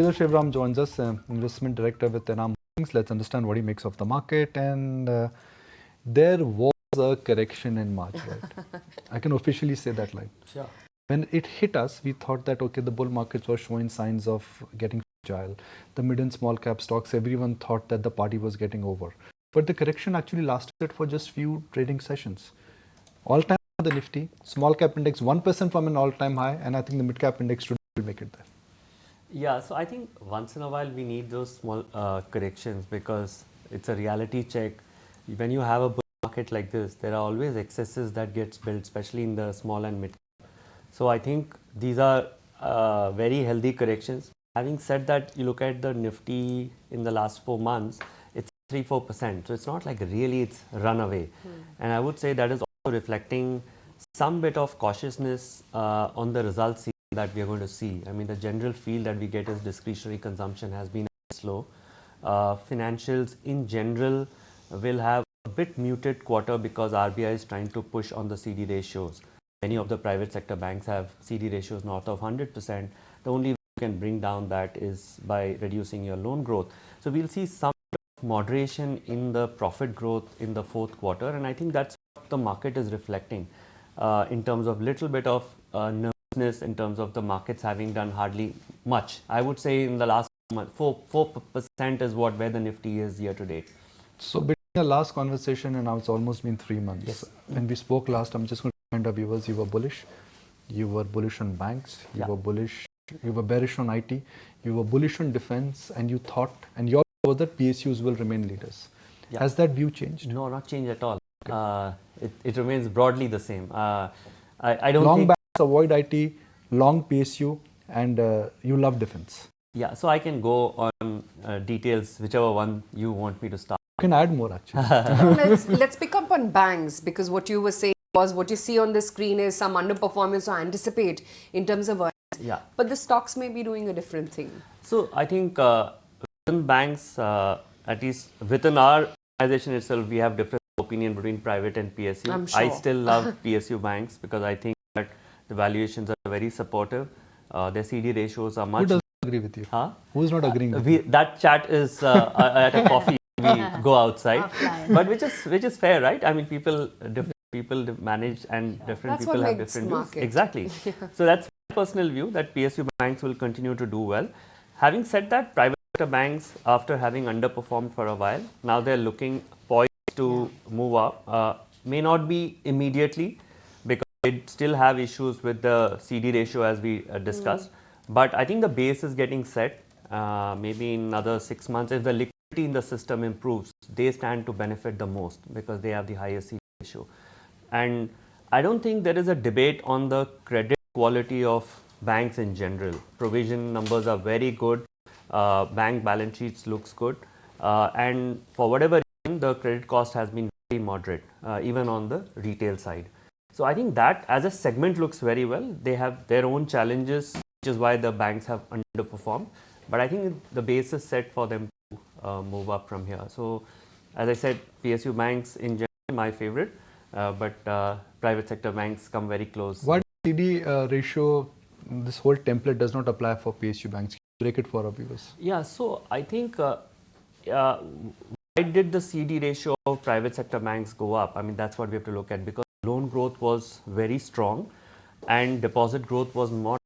Sridhar Sivaram joins us, investment director with Enam. Let's understand what he makes of the market. And there was a correction in March, right? I can officially say that line. Sure. When it hit us, we thought that, okay, the bull markets were showing signs of getting fragile. The mid and small cap stocks, everyone thought that the party was getting over. But the correction actually lasted for just few trading sessions. All-time high the Nifty, small cap index 1% from an all-time high, and I think the mid cap index today will make it there. Yeah, so I think once in a while we need those small corrections because it's a reality check. When you have a bull market like this, there are always excesses that gets built, especially in the small and mid. So I think these are very healthy corrections. Having said that, you look at the Nifty in the last 4 months, it's 3-4%. So it's not like really it's run away. And I would say that is also reflecting some bit of cautiousness on the results that we are going to see. I mean, the general feel that we get is discretionary consumption has been slow. Financials in general will have a bit muted quarter because RBI is trying to push on the CD ratios. Many of the private sector banks have CD ratios north of 100%. The only way you can bring down that is by reducing your loan growth. So we'll see some moderation in the profit growth in the fourth quarter, and I think that's what the market is reflecting in terms of little bit of nervousness in terms of the markets having done hardly much. I would say in the last month, 4% is where the Nifty is year to date. So between the last conversation and now it's almost been 3 months. Yes. When we spoke last, I'm just going to remind our viewers, you were bullish. You were bullish on banks. You were bullish. You were bearish on IT. You were bullish on defense, and you thought, and your view was that PSUs will remain leaders. Yeah. Has that view changed? No, not changed at all. Okay. It remains broadly the same. I don't long think banks avoid IT, long PSU, and you love defense. Yeah, so I can go on details, whichever one you want me to start. You can add more actually. Let's pick up on banks, because what you were saying was what you see on the screen is some underperformance or anticipate in terms of earnings. Yeah. But the stocks may be doing a different thing. So I think within banks, at least within our organization itself, we have different opinion between private and PSU. I'm sure. I still love PSU banks because I think that the valuations are very supportive. Their CD ratios are much. Who doesn't agree with you? Huh? Who is not agreeing with you? That chat is at a coffee. We go outside, but which is fair, right? I mean, different people manage and different That's people what have makes different market. views. Exactly. So that's my personal view that PSU banks will continue to do well. Having said that, private sector banks, after having underperformed for a while, now they're looking poised to move up. May not be immediately because they still have issues with the CD ratio as we discussed. But I think the base is getting set. Maybe in another 6 months, if the liquidity in the system improves, they stand to benefit the most because they have the highest CD ratio. And I don't think there is a debate on the credit quality of banks in general. Provision numbers are very good. Bank balance sheets looks good. And for whatever reason, the credit cost has been very moderate, even on the retail side. So I think that as a segment looks very well. They have their own challenges, which is why the banks have underperformed. But I think the base is set for them to move up from here. So as I said, PSU banks in general my favorite, but private sector banks come very close. What CD ratio, this whole template does not apply for PSU banks? Break it for our viewers. Yeah, so I think why did the CD ratio of private sector banks go up? I mean, that's what we have to look at because loan growth was very strong and deposit growth was not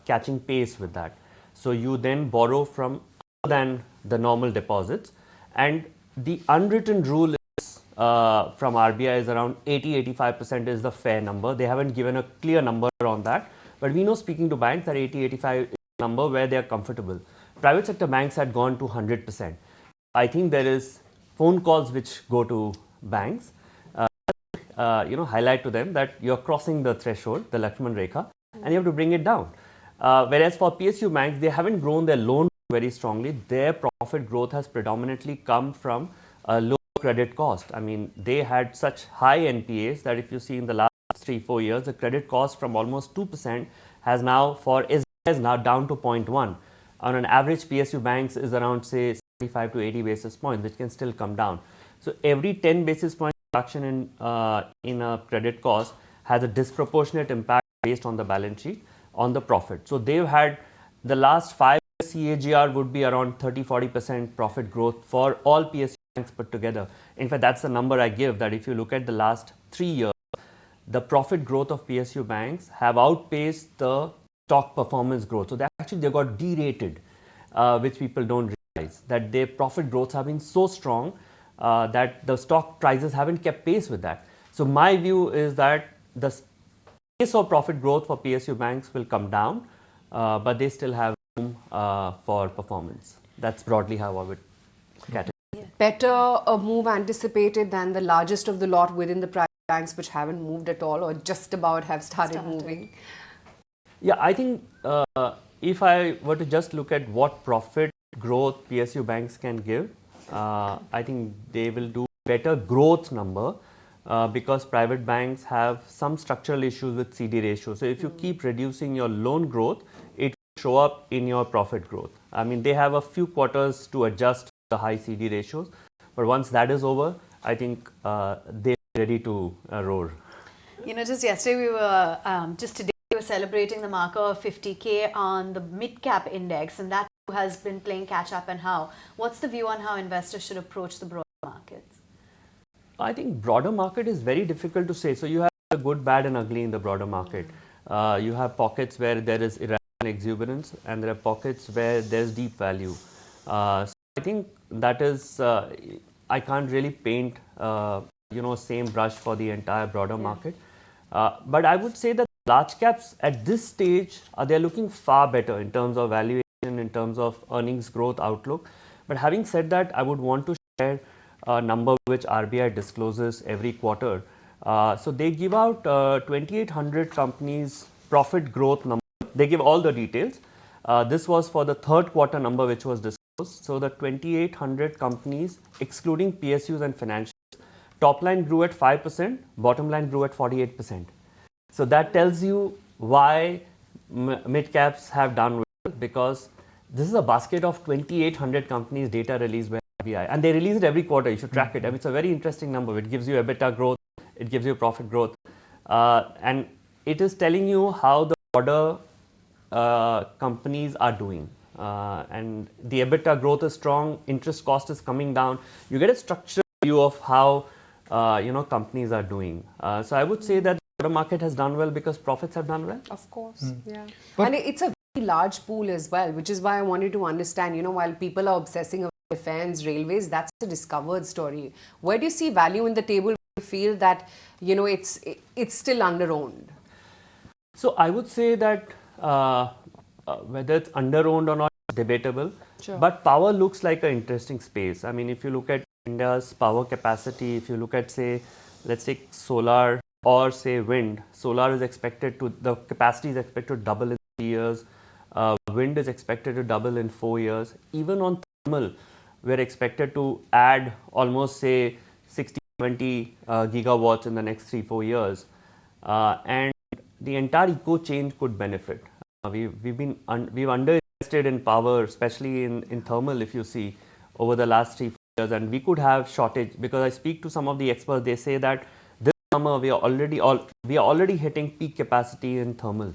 catching pace with that. So you then borrow from other than the normal deposits, and the unwritten rule is from RBI is around 80-85% is the fair number. They haven't given a clear number on that, but we know speaking to banks that 80-85 is a number where they are comfortable. Private sector banks had gone to 100%. I think there is phone calls which go to banks, highlight to them that you're crossing the threshold, the Lakshman Rekha, and you have to bring it down. Whereas for PSU banks, they haven't grown their loan very strongly. Their profit growth has predominantly come from a low credit cost. I mean, they had such high NPAs that if you see in the last 3-4 years, the credit cost from almost 2% has now for SBI is now down to 0.1. On an average, PSU banks is around say 75 to 80 basis points, which can still come down. So every 10 basis point reduction in a credit cost has a disproportionate impact based on the balance sheet on the profit. So they've had the last 5 CAGR would be around 30-40% profit growth for all PSU banks put together. In fact, that's the number I give, that if you look at the last 3 years, the profit growth of PSU banks have outpaced the stock performance growth. So they got derated, which people don't realize, that their profit growths have been so strong that the stock prices haven't kept pace with that. So my view is that the pace of profit growth for PSU banks will come down, but they still have room for performance. That's broadly how I would categorize. Better a move anticipated than the largest of the lot within the private banks which haven't moved at all or just about have started moving? Yeah, I think if I were to just look at what profit growth PSU banks can give, I think they will do better growth number because private banks have some structural issues with CD ratio. So if you keep reducing your loan growth, it will show up in your profit growth. I mean, they have a few quarters to adjust the high CD ratios, but once that is over, I think they're ready to roar. You know, just yesterday we were, just today we were celebrating the marker of 50K on the mid-cap index, and that has been playing catch up. And how? What's the view on how investors should approach the broader markets? I think broader market is very difficult to say. So you have the good, bad and ugly in the broader market. You have pockets where there is irrational exuberance and there are pockets where there's deep value. So I think that is, I can't really paint, same brush for the entire broader market. But I would say that large caps at this stage, they're looking far better in terms of valuation, in terms of earnings growth outlook. But having said that, I would want to share a number which RBI discloses every quarter. So they give out 2,800 companies profit growth number. They give all the details. This was for the third quarter number which was disclosed. So the 2,800 companies, excluding PSUs and financials, top line grew at 5%, bottom line grew at 48%. So that tells you why mid caps have done well, because this is a basket of 2,800 companies data released by RBI, and they release it every quarter. You should track it. I mean, it's a very interesting number. It gives you EBITDA growth, it gives you profit growth, and it is telling you how the broader companies are doing. And the EBITDA growth is strong, interest cost is coming down. You get a structured view of how companies are doing. So I would say that the market has done well because profits have done well. Of course, yeah. And it's a very large pool as well, which is why I wanted to understand, while people are obsessing about defense, railways, that's a discovered story. Where do you see value in the table? You feel that, it's still under-owned? So I would say that whether it's under-owned or not is debatable, Sure. But power looks like an interesting space. I mean, if you look at India's power capacity, if you look at, let's take solar or say wind, the capacity is expected to double in 3 years, wind is expected to double in 4 years. Even on thermal, we're expected to add almost 60-70 gigawatts in the next 3-4 years. And the entire eco chain could benefit. We've underinvested in power, especially in thermal, if you see, over the last 3-4 years, and we could have shortage, because I speak to some of the experts. They say that this summer we are already hitting peak capacity in thermal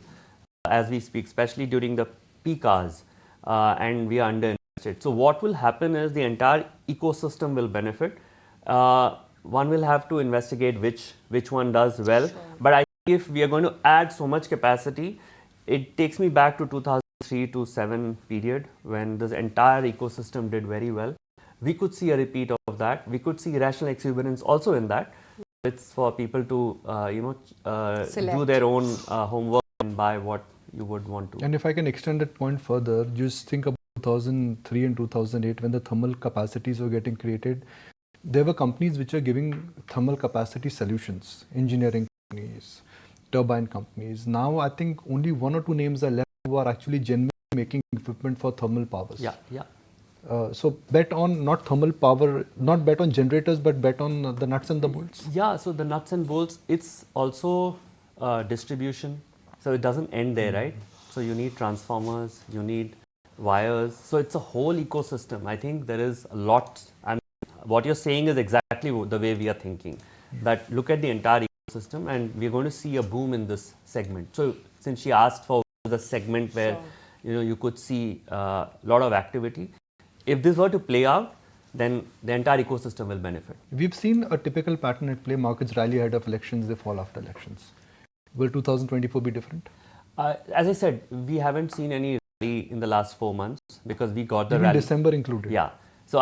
as we speak, especially during the peak hours, and we are underinvested. So what will happen is the entire ecosystem will benefit. One will have to investigate which one does well. Sure. But I think if we are going to add so much capacity, it takes me back to 2003 to 2007 period when this entire ecosystem did very well. We could see a repeat of that. We could see irrational exuberance also in that. It's for people to do their own homework and buy what you would want to. And if I can extend that point further, just think about 2003 and 2008 when the thermal capacities were getting created. There were companies which are giving thermal capacity solutions, engineering companies, turbine companies. Now I think only 1 or 2 names are left who are actually genuinely making equipment for thermal powers. Yeah. So bet on not thermal power, not bet on generators, but bet on the nuts and the bolts. Yeah, so the nuts and bolts, it's also distribution. So it doesn't end there, right? So you need transformers, you need wires. So it's a whole ecosystem. I think there is a lot. And what you're saying is exactly the way we are thinking. That look at the entire ecosystem and we're going to see a boom in this segment. So since she asked for the segment where you could see a lot of activity. If this were to play out, then the entire ecosystem will benefit. We've seen a typical pattern at play. Markets rally ahead of elections, they fall after elections. Will 2024 be different? As I said, we haven't seen any rally in the last 4 months because we got the Even rally. December included. Yeah. So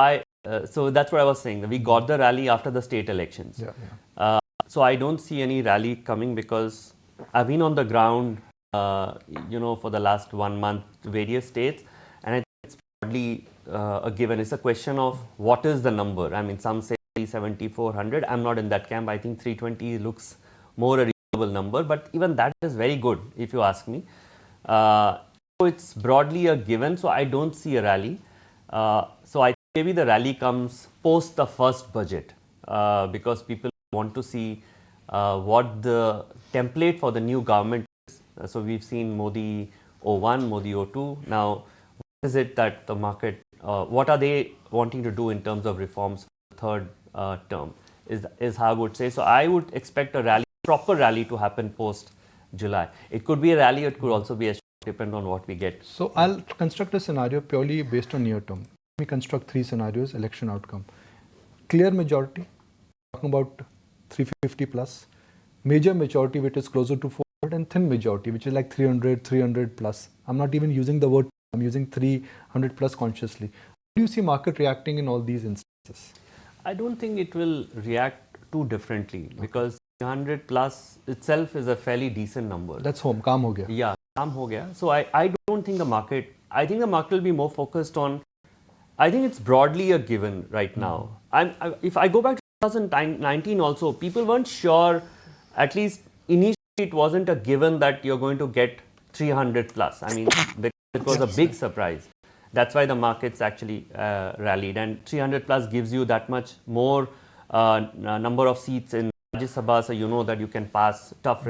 that's what I was saying. We got the rally after the state elections. Yeah. So I don't see any rally coming because I've been on the ground, for the last 1 month, various states, and I think it's probably a given. It's a question of what is the number. I mean, some say 370, 400. I'm not in that camp. I think 320 looks more a reasonable number, but even that is very good if you ask me. So it's broadly a given. So I don't see a rally. So I think maybe the rally comes post the first budget because people want to see what the template for the new government is. So we've seen Modi 01, Modi 02. Now, what is it that the market, what are they wanting to do in terms of reforms for the third term is how I would say. So I would expect a rally, proper rally to happen post July. It could be a rally, it could also be a shock, depend on what we get. So I'll construct a scenario purely based on near term. Let me construct 3 scenarios, election outcome. Clear majority, talking about 350 plus, major majority which is closer to 400, and thin majority which is like 300 plus. I'm not even using the word, I'm using 300 plus consciously. How do you see market reacting in all these instances? I don't think it will react too differently because 300 plus itself is a fairly decent number. That's home, calm ho gaya. Yeah, calm ho gaya. So I don't think the market, I think the market will be more focused on, I think it's broadly a given right now. If I go back to 2019 also, people weren't sure, at least initially it wasn't a given that you're going to get 300 plus. I mean, it was a big surprise. That's why the markets actually rallied, and 300 plus gives you that much more number of seats in Rajya Sabha, so you know that you can pass tough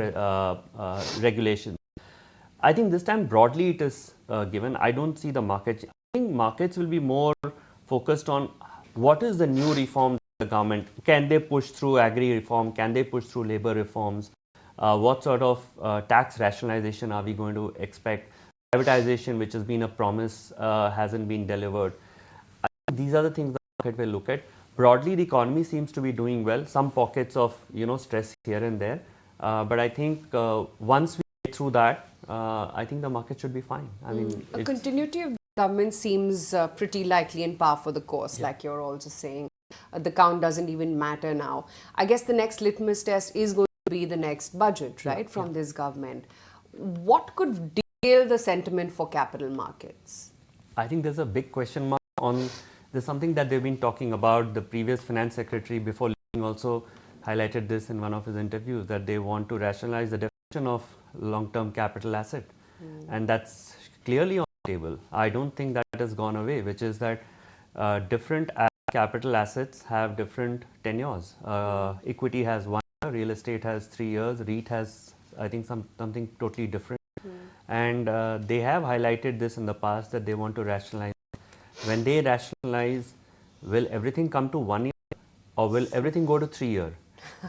regulations. I think this time broadly it is given. I don't see the market. I think markets will be more focused on what is the new reform the government, can they push through agri reform, can they push through labor reforms, what sort of tax rationalization are we going to expect, privatization which has been a promise hasn't been delivered. I think these are the things the market will look at. Broadly the economy seems to be doing well, some pockets of stress here and there, but I think once we get through that, I think the market should be fine. I mean, a continuity of government seems pretty likely and par for the course, like you're also saying. The count doesn't even matter now. I guess the next litmus test is going to be the next budget, right, from this government. What could derail the sentiment for capital markets? I think there's a big question mark on, there's something that they've been talking about. The previous finance secretary before leaving also highlighted this in one of his interviews, that they want to rationalize the definition of long-term capital asset. And that's clearly on the table. I don't think that has gone away, which is that different capital assets have different tenures. Equity has 1 year, real estate has 3 years, REIT has, I think, something totally different. And they have highlighted this in the past that they want to rationalize. When they rationalize, will everything come to 1 year or will everything go to 3 year?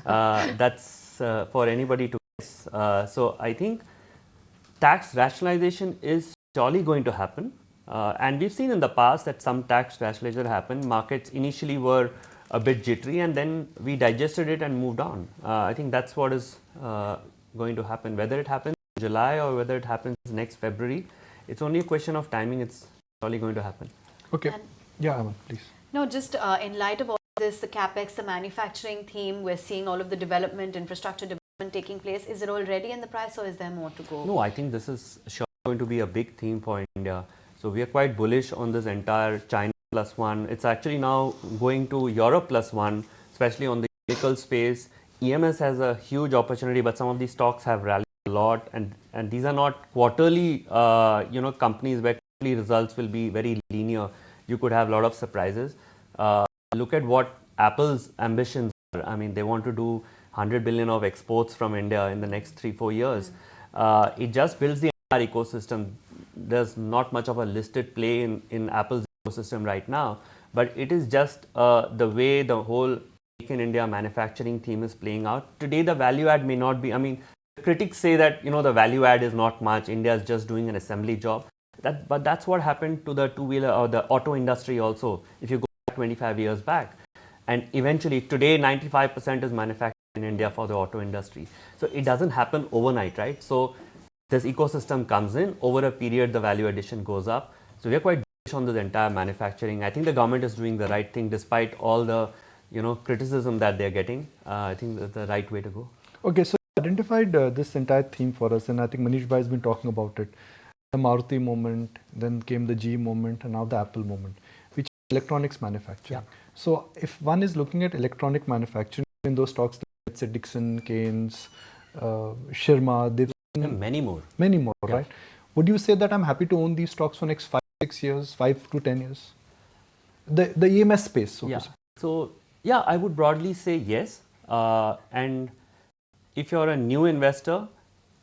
That's for anybody to guess. So I think tax rationalization is surely going to happen. And we've seen in the past that some tax rationalization happened. Markets initially were a bit jittery and then we digested it and moved on. I think that's what is going to happen. Whether it happens in July or whether it happens next February, it's only a question of timing. It's surely going to happen. Okay. Yeah, Aman, please. No, just in light of all this, the capex, the manufacturing theme, we're seeing all of the development, infrastructure development taking place. Is it already in the price or is there more to go? No, I think this is sure going to be a big theme for India. So we are quite bullish on this entire China +1. It's actually now going to Europe +1, especially on the vehicle space. EMS has a huge opportunity, but some of these stocks have rallied a lot, and these are not quarterly, companies where quarterly results will be very linear. You could have a lot of surprises. Look at what Apple's ambitions are. I mean, they want to do 100 billion of exports from India in the next 3-4 years. It just builds the entire ecosystem. There's not much of a listed play in Apple's ecosystem right now, but it is just the way the whole Make in India manufacturing theme is playing out. Today, the value add may not be, I mean, critics say that, the value add is not much. India is just doing an assembly job. But that's what happened to the two-wheeler or the auto industry also, if you go back 25 years back. And eventually, today 95% is manufactured in India for the auto industry. So it doesn't happen overnight, right? So this ecosystem comes in, over a period the value addition goes up. So we are quite bullish on this entire manufacturing. I think the government is doing the right thing despite all the criticism that they're getting. I think that's the right way to go. Okay, so you identified this entire theme for us, and I think Manish Bhai has been talking about it. The Maruti moment, then came the GE moment, and now the Apple moment, which is electronics manufacturing. Yeah. So if one is looking at electronic manufacturing in those stocks, let's say Dixon, Keynes, Sharma, they've And many more. Many more, Yeah. right? Would you say that I'm happy to own these stocks for next 5-6 years, 5 to 10 years? The EMS space, so to speak. So yeah, I would broadly say yes. And if you're a new investor,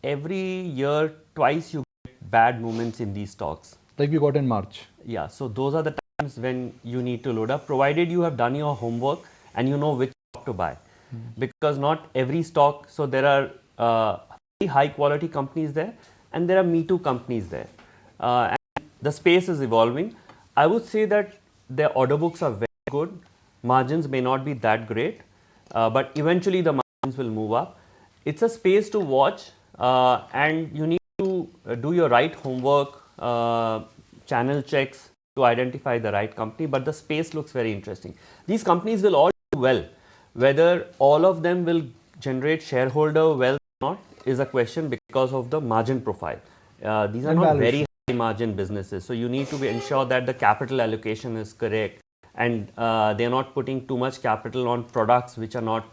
every year twice you get bad moments in these stocks. Like we got in March. Yeah, so those are the times when you need to load up, provided you have done your homework and you know which stock to buy. Because not every stock, so there are very high quality companies there and there are Me Too companies there. And the space is evolving. I would say that their order books are very good. Margins may not be that great, but eventually the margins will move up. It's a space to watch, and you need to do your right homework, channel checks to identify the right company, but the space looks very interesting. These companies will all do well. Whether all of them will generate shareholder wealth or not is a question because of the margin profile. These are not very high margin businesses, so you need to ensure that the capital allocation is correct and they are not putting too much capital on products which are not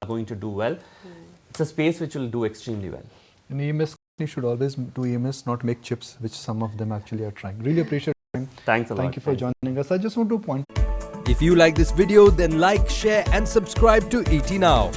going to do well. It's a space which will do extremely well. An EMS company should always do EMS, not make chips, which some of them actually are trying. Really appreciate it. Thanks a lot. Thank you for joining us. I just want to point. If you like this video, then like, share and subscribe to ET Now.